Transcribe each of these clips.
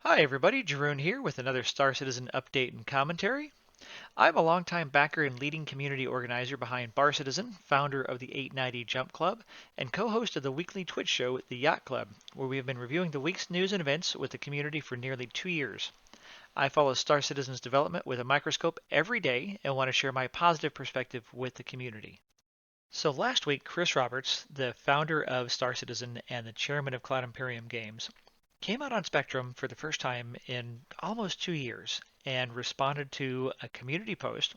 Hi everybody, Jeroen here with another Star Citizen update and commentary. I'm a longtime backer and leading community organizer behind Bar Citizen, founder of the 890 Jump Club, and co-host of the weekly Twitch show, The Yacht Club, where we have been reviewing the week's news and events with the community for nearly 2 years. I follow Star Citizen's development with a microscope every day and want to share my positive perspective with the community. So last week, Chris Roberts, the founder of Star Citizen and the chairman of Cloud Imperium Games, came out on Spectrum for the first time in almost 2 years and responded to a community post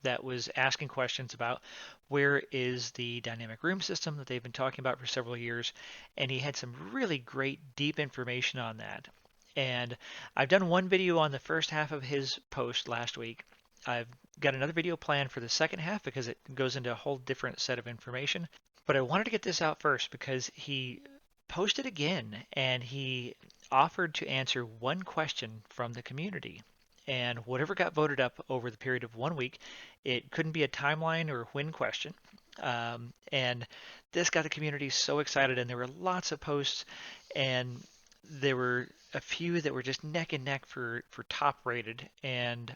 that was asking questions about where is the dynamic room system that they've been talking about for several years. And he had some really great, deep information on that. And I've done one video on the first half of his post last week. I've got another video planned for the second half because it goes into a whole different set of information. But I wanted to get this out first because he posted again and he offered to answer one question from the community. And whatever got voted up over the period of 1 week, it couldn't be a timeline or win question. And this got the community so excited, and there were lots of posts, and there were a few that were just neck and neck for top rated. And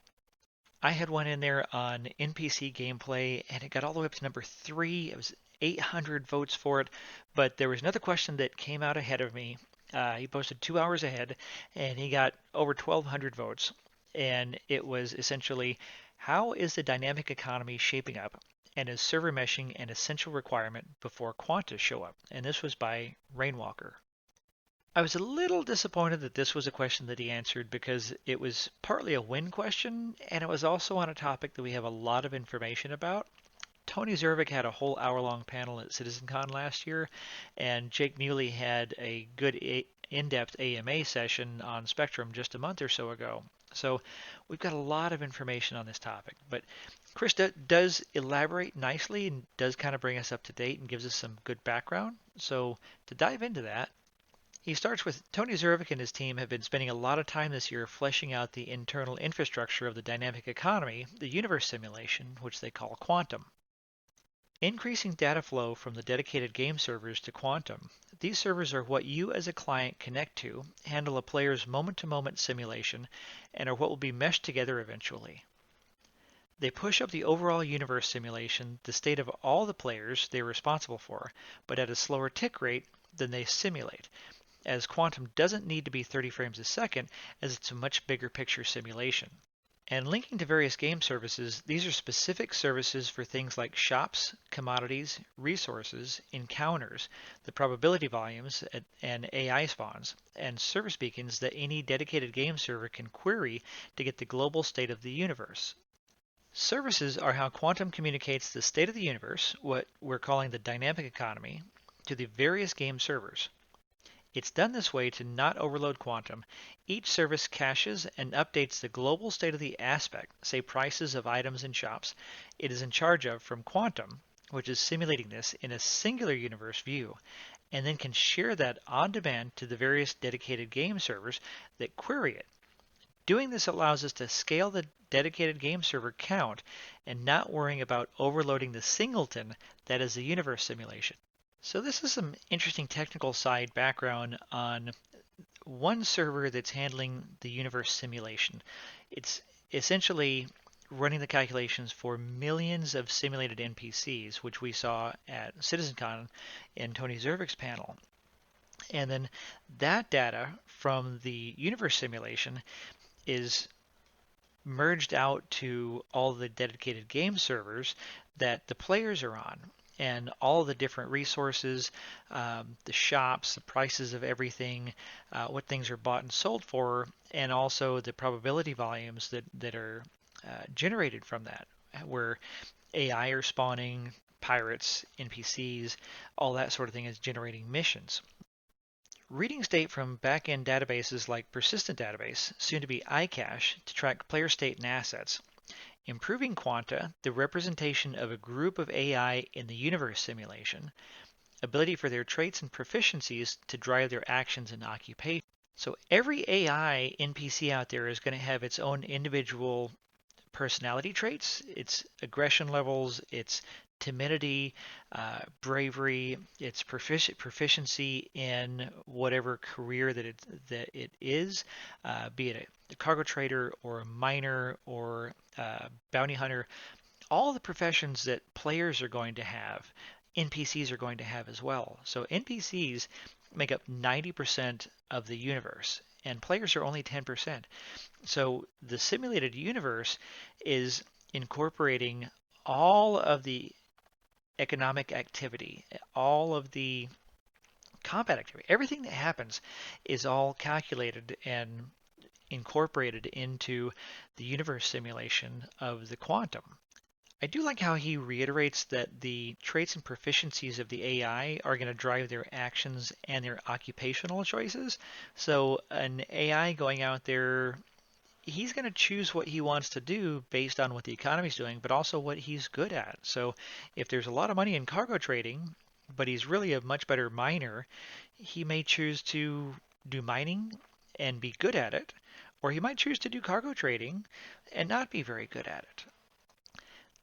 I had one in there on NPC gameplay, and it got all the way up to number 3. It was 800 votes for it, but there was another question that came out ahead of me. He posted 2 hours ahead, and he got over 1,200 votes. And it was essentially, how is the dynamic economy shaping up? And is server meshing an essential requirement before quanta show up? And this was by Rainwalker. I was a little disappointed that this was a question that he answered because it was partly a win question, and it was also on a topic that we have a lot of information about. Tony Zervik had a whole hour-long panel at CitizenCon last year, and Jake Muley had a good in-depth AMA session on Spectrum just a month or so ago. So we've got a lot of information on this topic, but Chris does elaborate nicely and does kind of bring us up to date and gives us some good background. So to dive into that, he starts with Tony Zervik and his team have been spending a lot of time this year fleshing out the internal infrastructure of the dynamic economy, the universe simulation, which they call Quantum. Increasing data flow from the dedicated game servers to Quantum. These servers are what you as a client connect to, handle a player's moment-to-moment simulation, and are what will be meshed together eventually. They push up the overall universe simulation, the state of all the players they are responsible for, but at a slower tick rate than they simulate, as Quantum doesn't need to be 30 frames a second as it's a much bigger picture simulation. And linking to various game services, these are specific services for things like shops, commodities, resources, encounters, the probability volumes, and AI spawns, and service beacons that any dedicated game server can query to get the global state of the universe. Services are how Quantum communicates the state of the universe, what we're calling the dynamic economy, to the various game servers. It's done this way to not overload Quantum. Each service caches and updates the global state of the aspect, say prices of items in shops, it is in charge of from Quantum, which is simulating this in a singular universe view, and then can share that on demand to the various dedicated game servers that query it. Doing this allows us to scale the dedicated game server count and not worrying about overloading the singleton that is the universe simulation. So this is some interesting technical side background on one server that's handling the universe simulation. It's essentially running the calculations for millions of simulated NPCs, which we saw at CitizenCon in Tony Zervik's panel. And then that data from the universe simulation is merged out to all the dedicated game servers that the players are on, and all the different resources, the shops, the prices of everything, what things are bought and sold for, and also the probability volumes that are generated from that, where AI are spawning, pirates, NPCs, all that sort of thing is generating missions. Reading state from back-end databases like Persistent Database, soon to be iCache, to track player state and assets. Improving quanta, the representation of a group of AI in the universe simulation, ability for their traits and proficiencies to drive their actions and occupation. So every AI NPC out there is going to have its own individual personality traits, its aggression levels, its timidity, bravery, its proficiency in whatever career that it is, be it a cargo trader or a miner or bounty hunter, all the professions that players are going to have, NPCs are going to have as well. So NPCs make up 90% of the universe, and players are only 10%. So the simulated universe is incorporating all of the economic activity, all of the combat activity, everything that happens is all calculated and incorporated into the universe simulation of the quantum. I do like how he reiterates that the traits and proficiencies of the AI are going to drive their actions and their occupational choices. So an AI going out there, he's going to choose what he wants to do based on what the economy's doing, but also what he's good at. So if there's a lot of money in cargo trading, but he's really a much better miner, he may choose to do mining and be good at it, or he might choose to do cargo trading and not be very good at it.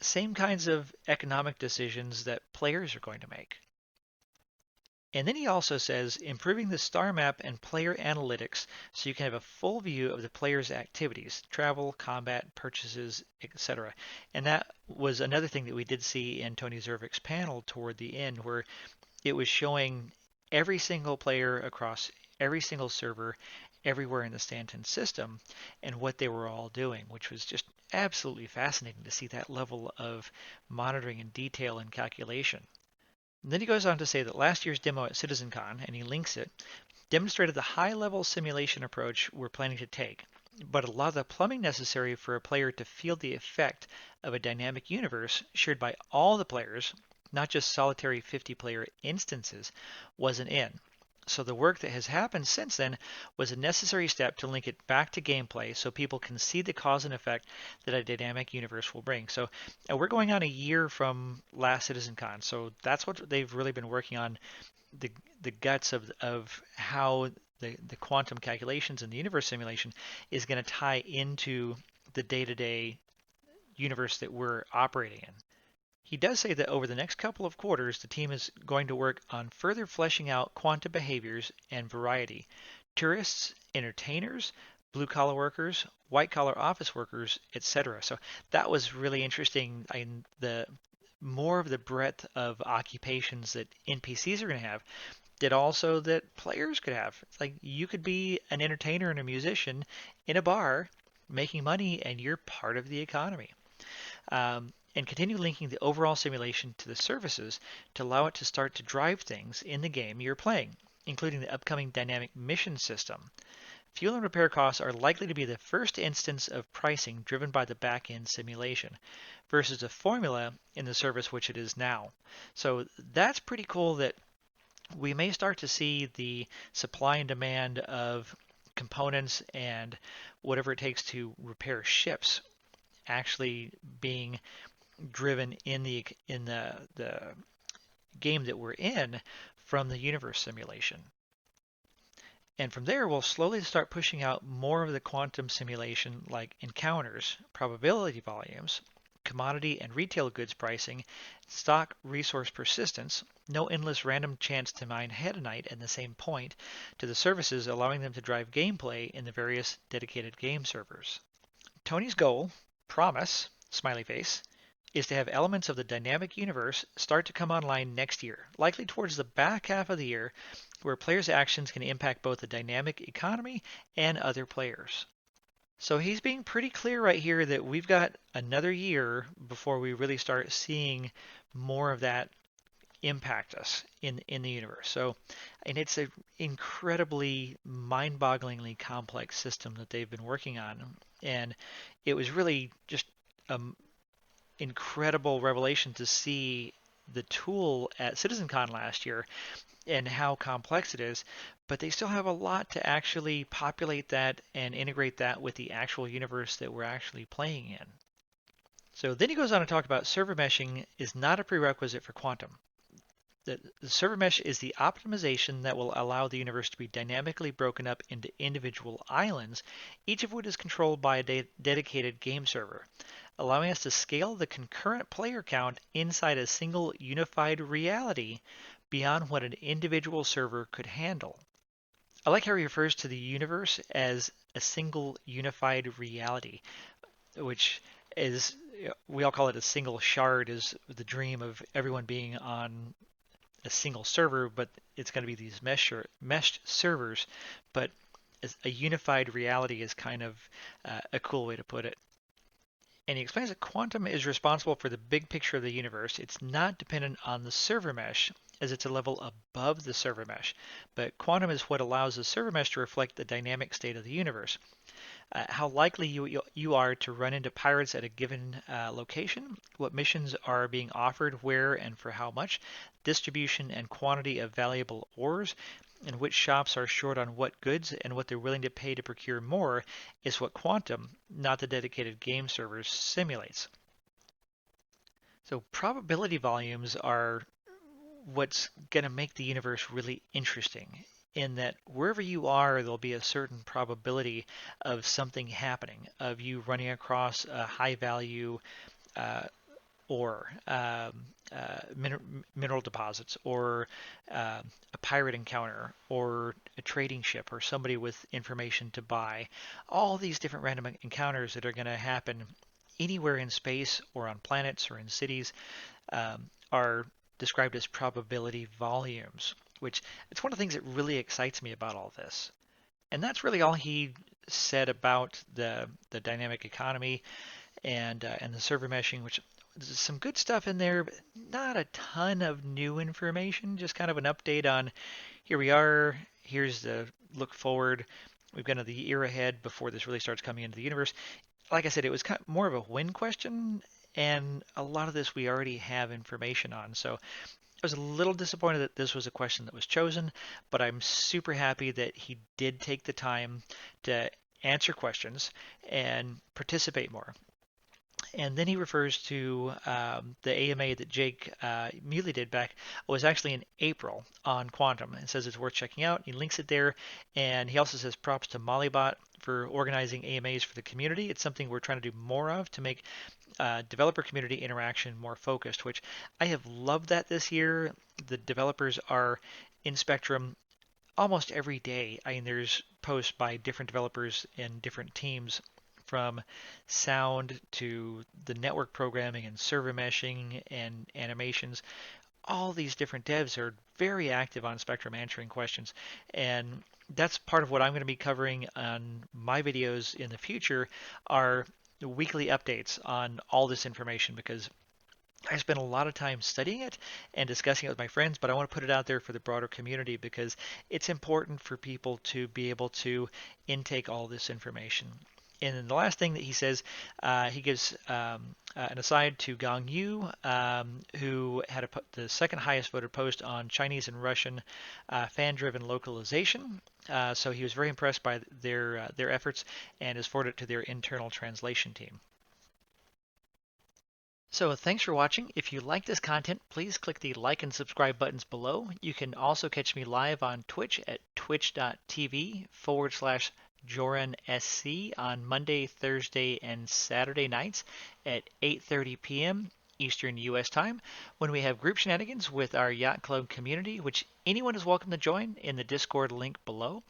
Same kinds of economic decisions that players are going to make. And then he also says improving the star map and player analytics so you can have a full view of the player's activities, travel, combat, purchases, etc. And that was another thing that we did see in Tony Zervik's panel toward the end, where it was showing every single player across every single server everywhere in the Stanton system and what they were all doing, which was just absolutely fascinating to see that level of monitoring and detail and calculation. And then he goes on to say that last year's demo at CitizenCon, and he links it, demonstrated the high-level simulation approach we're planning to take, but a lot of the plumbing necessary for a player to feel the effect of a dynamic universe shared by all the players, not just solitary 50-player instances, wasn't in. So the work that has happened since then was a necessary step to link it back to gameplay so people can see the cause and effect that a dynamic universe will bring. So we're going on a year from last CitizenCon, so that's what they've really been working on, the guts of how the quantum calculations and the universe simulation is going to tie into the day-to-day universe that we're operating in. He does say that over the next couple of quarters, the team is going to work on further fleshing out quantum behaviors and variety. Tourists, entertainers, blue collar workers, white collar office workers, etc. So that was really interesting. The more of the breadth of occupations that NPCs are going to have, that also that players could have. It's like you could be an entertainer and a musician in a bar making money, and you're part of the economy. And continue linking the overall simulation to the services to allow it to start to drive things in the game you're playing, including the upcoming dynamic mission system. Fuel and repair costs are likely to be the first instance of pricing driven by the back-end simulation versus a formula in the service which it is now. So that's pretty cool that we may start to see the supply and demand of components and whatever it takes to repair ships actually being driven in the game that we're in from the universe simulation. And from there, we'll slowly start pushing out more of the quantum simulation like encounters, probability volumes, commodity and retail goods pricing, stock resource persistence, no endless random chance to mine hedonite at the same point, to the services allowing them to drive gameplay in the various dedicated game servers. Tony's goal, promise, smiley face, is to have elements of the dynamic universe start to come online next year, likely towards the back half of the year, where players' actions can impact both the dynamic economy and other players. So he's being pretty clear right here that we've got another year before we really start seeing more of that impact us in the universe. So, and it's an incredibly mind-bogglingly complex system that they've been working on, and it was really just incredible revelation to see the tool at CitizenCon last year and how complex it is, but they still have a lot to actually populate that and integrate that with the actual universe that we're actually playing in. So then he goes on to talk about server meshing is not a prerequisite for quantum. The server mesh is the optimization that will allow the universe to be dynamically broken up into individual islands, each of which is controlled by a dedicated game server, allowing us to scale the concurrent player count inside a single unified reality beyond what an individual server could handle. I like how he refers to the universe as a single unified reality, which is, we all call it a single shard, is the dream of everyone being on a single server, but it's going to be these meshed servers. But a unified reality is kind of a cool way to put it. And he explains that quantum is responsible for the big picture of the universe. It's not dependent on the server mesh, as it's a level above the server mesh. But quantum is what allows the server mesh to reflect the dynamic state of the universe. How likely you are to run into pirates at a given location, what missions are being offered, where and for how much, distribution and quantity of valuable ores, and which shops are short on what goods and what they're willing to pay to procure more is what quantum, not the dedicated game servers, simulates. So probability volumes are what's going to make the universe really interesting, in that wherever you are, there'll be a certain probability of something happening, of you running across a high value uh, ore, mineral deposits, or a pirate encounter, or a trading ship, or somebody with information to buy. All these different random encounters that are going to happen anywhere in space or on planets or in cities are described as probability volumes, which it's one of the things that really excites me about all this. And that's really all he said about the dynamic economy and the server meshing, which there's some good stuff in there, but not a ton of new information. Just kind of an update on here we are. Here's the look forward. We've got the year ahead before this really starts coming into the universe. Like I said, it was kind of more of a when question, and a lot of this we already have information on. So I was a little disappointed that this was a question that was chosen, but I'm super happy that he did take the time to answer questions and participate more. And then he refers to the AMA that Jake Muley did back was actually in April on Quantum, and says it's worth checking out. He links it there, and he also says props to Mollybot for organizing AMAs for the community. It's something we're trying to do more of to make developer community interaction more focused, which I have loved that this year. The developers are in Spectrum almost every day. I mean, there's posts by different developers in different teams, from sound to the network programming and server meshing and animations. All these different devs are very active on Spectrum answering questions. And that's part of what I'm going to be covering on my videos in the future are the weekly updates on all this information, because I spent a lot of time studying it and discussing it with my friends, but I want to put it out there for the broader community because it's important for people to be able to intake all this information. And then the last thing that he says, he gives an aside to Gong Yu, who had the second highest voted post on Chinese and Russian fan-driven localization. So he was very impressed by their efforts and has forwarded it to their internal translation team. So thanks for watching. If you like this content, please click the like and subscribe buttons below. You can also catch me live on Twitch at twitch.tv/JoranSC on Monday, Thursday, and Saturday nights at 8:30 p.m. Eastern U.S. time, when we have group shenanigans with our Yacht Club community, which anyone is welcome to join in the Discord link below.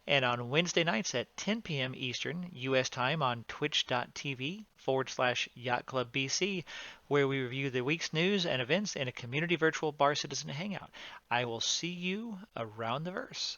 And on Wednesday nights at 10 p.m. Eastern U.S. time on twitch.tv/Yacht Club BC, where we review the week's news and events in a community virtual bar citizen hangout. I will see you around the verse.